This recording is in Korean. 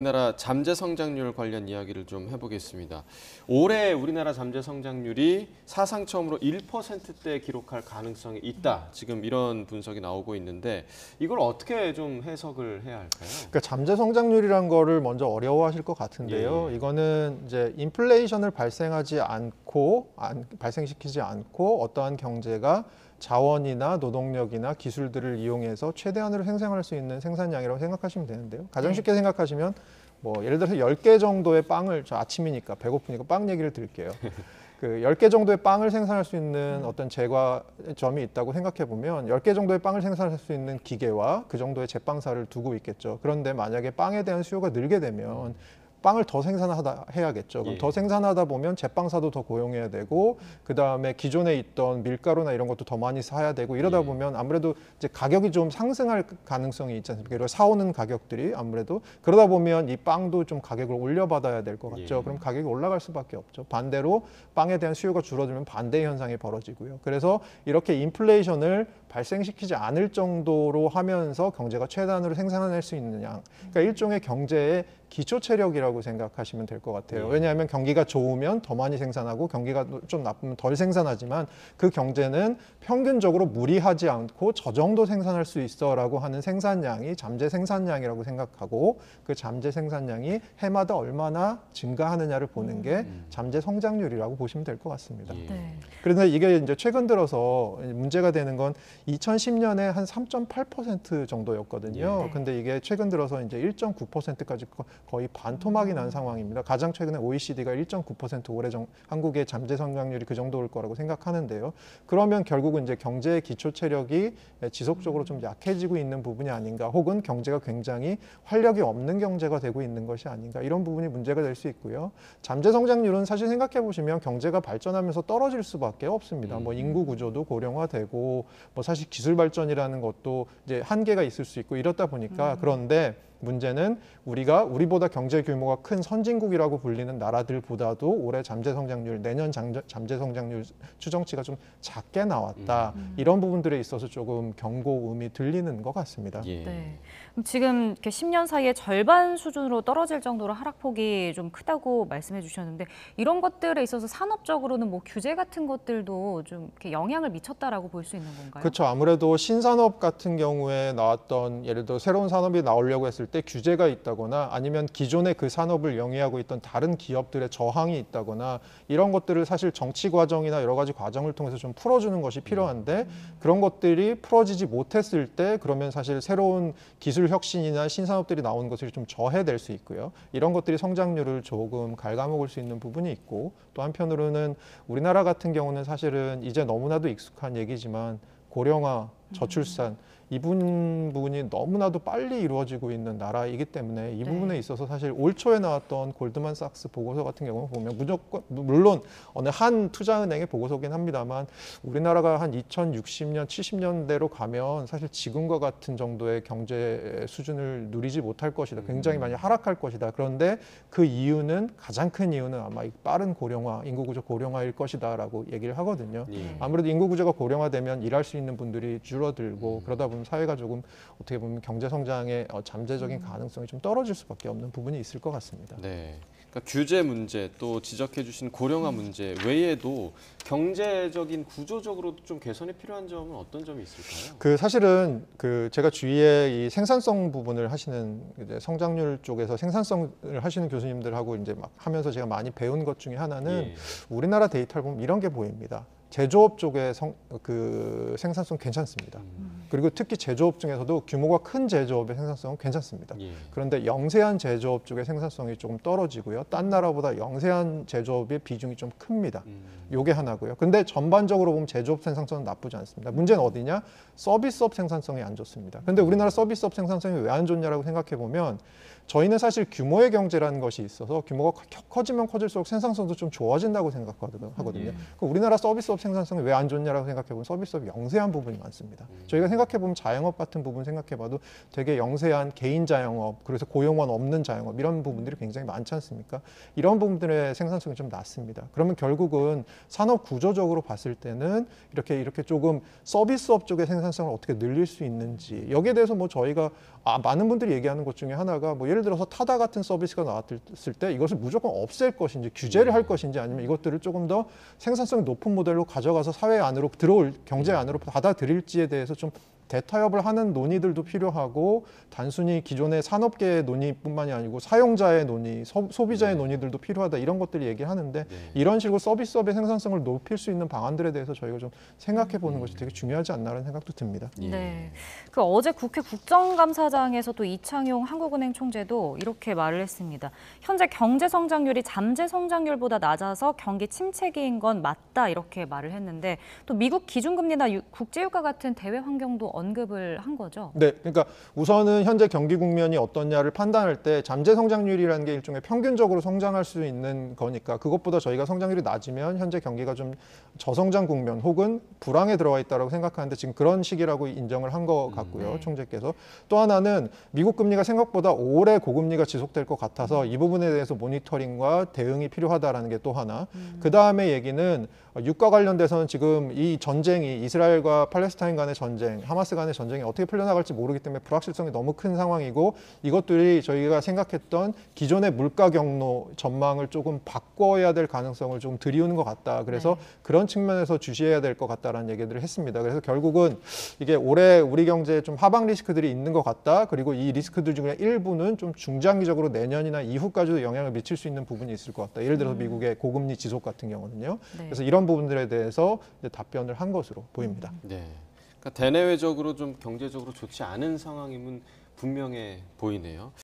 우리나라 잠재 성장률 관련 이야기를 좀 해보겠습니다. 올해 우리나라 잠재 성장률이 사상 처음으로 1%대 기록할 가능성이 있다. 지금 이런 분석이 나오고 있는데 이걸 어떻게 좀 해석을 해야 할까요? 그러니까 잠재 성장률이란 거를 먼저 어려워하실 것 같은데요. 예. 이거는 이제 인플레이션을 발생시키지 않고 어떠한 경제가 자원이나 노동력이나 기술들을 이용해서 최대한으로 생산할 수 있는 생산량이라고 생각하시면 되는데요. 가장 쉽게 생각하시면 뭐 예를 들어서 10개 정도의 빵을, 저 아침이니까 배고프니까 빵 얘기를 드릴게요. 그 10개 정도의 빵을 생산할 수 있는 어떤 제과점이 있다고 생각해 보면 10개 정도의 빵을 생산할 수 있는 기계와 그 정도의 제빵사를 두고 있겠죠. 그런데 만약에 빵에 대한 수요가 늘게 되면 빵을 더 해야겠죠. 그럼 예. 더 생산하다 보면 제빵사도 더 고용해야 되고, 그 다음에 기존에 있던 밀가루나 이런 것도 더 많이 사야 되고, 이러다 예. 보면 아무래도 이제 가격이 좀 상승할 가능성이 있지 않습니까? 그리고 사오는 가격들이 아무래도 그러다 보면 이 빵도 좀 가격을 올려받아야 될 것 같죠. 예. 그럼 가격이 올라갈 수밖에 없죠. 반대로 빵에 대한 수요가 줄어들면 반대 현상이 벌어지고요. 그래서 이렇게 인플레이션을 발생시키지 않을 정도로 하면서 경제가 최단으로 생산해낼 수 있느냐. 그러니까 일종의 경제의 기초 체력이라고 생각하시면 될 것 같아요. 왜냐하면 경기가 좋으면 더 많이 생산하고 경기가 좀 나쁘면 덜 생산하지만 그 경제는 평균적으로 무리하지 않고 저 정도 생산할 수 있어라고 하는 생산량이 잠재 생산량이라고 생각하고, 그 잠재 생산량이 해마다 얼마나 증가하느냐를 보는 게 잠재 성장률이라고 보시면 될 것 같습니다. 예. 네. 그런데 이게 이제 최근 들어서 문제가 되는 건 2010년에 한 3.8% 정도였거든요. 예. 근데 이게 최근 들어서 이제 1.9%까지 거의 반토막이 난 상황입니다. 가장 최근에 OECD가 1.9% 올해 한국의 잠재 성장률이 그 정도일 거라고 생각하는데요. 그러면 결국은 이제 경제의 기초 체력이 지속적으로 좀 약해지고 있는 부분이 아닌가, 혹은 경제가 굉장히 활력이 없는 경제가 되고 있는 것이 아닌가, 이런 부분이 문제가 될 수 있고요. 잠재 성장률은 사실 생각해 보시면 경제가 발전하면서 떨어질 수밖에 없습니다. 뭐 인구 구조도 고령화되고, 뭐 사실 기술 발전이라는 것도 이제 한계가 있을 수 있고 이렇다 보니까, 그런데 문제는 우리보다 경제 규모가 큰 선진국이라고 불리는 나라들보다도 올해 잠재 성장률, 내년 잠재 성장률 추정치가 좀 작게 나왔다. 이런 부분들에 있어서 조금 경고음이 들리는 것 같습니다. 예. 네. 그럼 지금 이렇게 10년 사이에 절반 수준으로 떨어질 정도로 하락폭이 좀 크다고 말씀해 주셨는데, 이런 것들에 있어서 산업적으로는 뭐 규제 같은 것들도 좀 이렇게 영향을 미쳤다라고 볼 수 있는 건가요? 그렇죠. 아무래도 신산업 같은 경우에 나왔던, 예를 들어 새로운 산업이 나오려고 했을 때 규제가 있다거나, 아니면 기존의 그 산업을 영위하고 있던 다른 기업들의 저항이 있다거나, 이런 것들을 사실 정치 과정이나 여러 가지 과정을 통해서 좀 풀어주는 것이 필요한데, 그런 것들이 풀어지지 못했을 때 그러면 사실 새로운 기술 혁신이나 신산업들이 나오는 것을 좀 저해될 수 있고요. 이런 것들이 성장률을 조금 갉아먹을 수 있는 부분이 있고, 또 한편으로는 우리나라 같은 경우는 사실은 이제 너무나도 익숙한 얘기지만 고령화, 저출산, 이 부분이 너무나도 빨리 이루어지고 있는 나라이기 때문에 이 부분에 있어서 사실 올 초에 나왔던 골드만삭스 보고서 같은 경우는 보면 물론 어느 한 투자은행의 보고서긴 합니다만, 우리나라가 한 2060년, 70년대로 가면 사실 지금과 같은 정도의 경제 수준을 누리지 못할 것이다. 굉장히 많이 하락할 것이다. 그런데 그 이유는, 가장 큰 이유는 아마 이 빠른 고령화, 인구구조 고령화일 것이다라고 얘기를 하거든요. 예. 아무래도 인구구조가 고령화되면 일할 수 있는 분들이 줄어들고, 그러다 보면 사회가 조금 어떻게 보면 경제 성장의 잠재적인 가능성이 좀 떨어질 수밖에 없는 부분이 있을 것 같습니다. 네. 그러니까 규제 문제, 또 지적해 주신 고령화 문제 외에도 경제적인 구조적으로 좀 개선이 필요한 점은 어떤 점이 있을까요? 사실은 제가 주위에 이 생산성 부분을 하시는, 이제 성장률 쪽에서 생산성을 하시는 교수님들하고 이제 막 하면서 제가 많이 배운 것 중에 하나는, 예. 우리나라 데이터를 보면 이런 게 보입니다. 제조업 쪽의 생산성 괜찮습니다. 그리고 특히 제조업 중에서도 규모가 큰 제조업의 생산성은 괜찮습니다. 예. 그런데 영세한 제조업 쪽의 생산성이 조금 떨어지고요. 딴 나라보다 영세한 제조업의 비중이 좀 큽니다. 요게 하나고요. 근데 전반적으로 보면 제조업 생산성은 나쁘지 않습니다. 문제는 어디냐? 서비스업 생산성이 안 좋습니다. 근데 우리나라 서비스업 생산성이 왜 안 좋냐라고 생각해 보면, 저희는 사실 규모의 경제라는 것이 있어서 규모가 커지면 커질수록 생산성도 좀 좋아진다고 생각하거든요. 그럼 우리나라 서비스업 생산성이 왜 안 좋냐라고 생각해 보면, 서비스업이 영세한 부분이 많습니다. 저희가 생각해 보면 자영업 같은 부분 생각해 봐도 되게 영세한 개인 자영업, 그래서 고용원 없는 자영업, 이런 부분들이 굉장히 많지 않습니까? 이런 부분들의 생산성이 좀 낮습니다. 그러면 결국은 산업 구조적으로 봤을 때는 이렇게 조금 서비스업 쪽의 생산성을 어떻게 늘릴 수 있는지, 여기에 대해서 뭐 저희가 많은 분들이 얘기하는 것 중에 하나가 뭐 예를 들어서 타다 같은 서비스가 나왔을 때 이것을 무조건 없앨 것인지 규제를 할 것인지 아니면 이것들을 조금 더 생산성이 높은 모델로 가져가서 사회 안으로 들어올 경제 안으로 받아들일지에 대해서 좀 대타협을 하는 논의들도 필요하고 단순히 기존의 산업계의 논의뿐만이 아니고 사용자의 논의, 소비자의 논의들도 필요하다 이런 것들을 얘기하는데 이런 식으로 서비스업의 생산성을 높일 수 있는 방안들에 대해서 저희가 좀 생각해 보는 것이 되게 중요하지 않나라는 생각도 듭니다. 네. 그 어제 국회 국정감사장에서 또 이창용 한국은행 총재도 이렇게 말을 했습니다. 현재 경제 성장률이 잠재 성장률보다 낮아서 경기 침체기인 건 맞다 이렇게 말을 했는데 또 미국 기준금리나 국제유가 같은 대외 환경도 언급을 한 거죠. 네, 그러니까 우선은 현재 경기 국면이 어떠냐를 판단할 때 잠재 성장률이라는 게 일종의 평균적으로 성장할 수 있는 거니까 그것보다 저희가 성장률이 낮으면 현재 경기가 좀 저성장 국면 혹은 불황에 들어와 있다고 생각하는데 지금 그런 시기라고 인정을 한 것 같고요, 네. 총재께서. 또 하나는 미국 금리가 생각보다 오래 고금리가 지속될 것 같아서 이 부분에 대해서 모니터링과 대응이 필요하다라는 게 또 하나. 그 다음에 얘기는 유가 관련돼서는 지금 이 전쟁이 이스라엘과 팔레스타인 간의 전쟁, 하마스 간의 전쟁이 어떻게 풀려나갈지 모르기 때문에 불확실성이 너무 큰 상황이고 이것들이 저희가 생각했던 기존의 물가 경로 전망을 조금 바꿔야 될 가능성을 좀 들이우는 것 같다. 그래서 그런 측면에서 주시해야 될 것 같다라는 얘기들을 했습니다. 그래서 결국은 이게 올해 우리 경제에 좀 하방 리스크들이 있는 것 같다. 그리고 이 리스크들 중에 일부는 좀 중장기적으로 내년이나 이후까지도 영향을 미칠 수 있는 부분이 있을 것 같다. 예를 들어서 미국의 고금리 지속 같은 경우는요. 네. 그래서 이런 부분들에 대해서 이제 답변을 한 것으로 보입니다. 네. 그러니까 대내외적으로 좀 경제적으로 좋지 않은 상황임은 분명해 보이네요.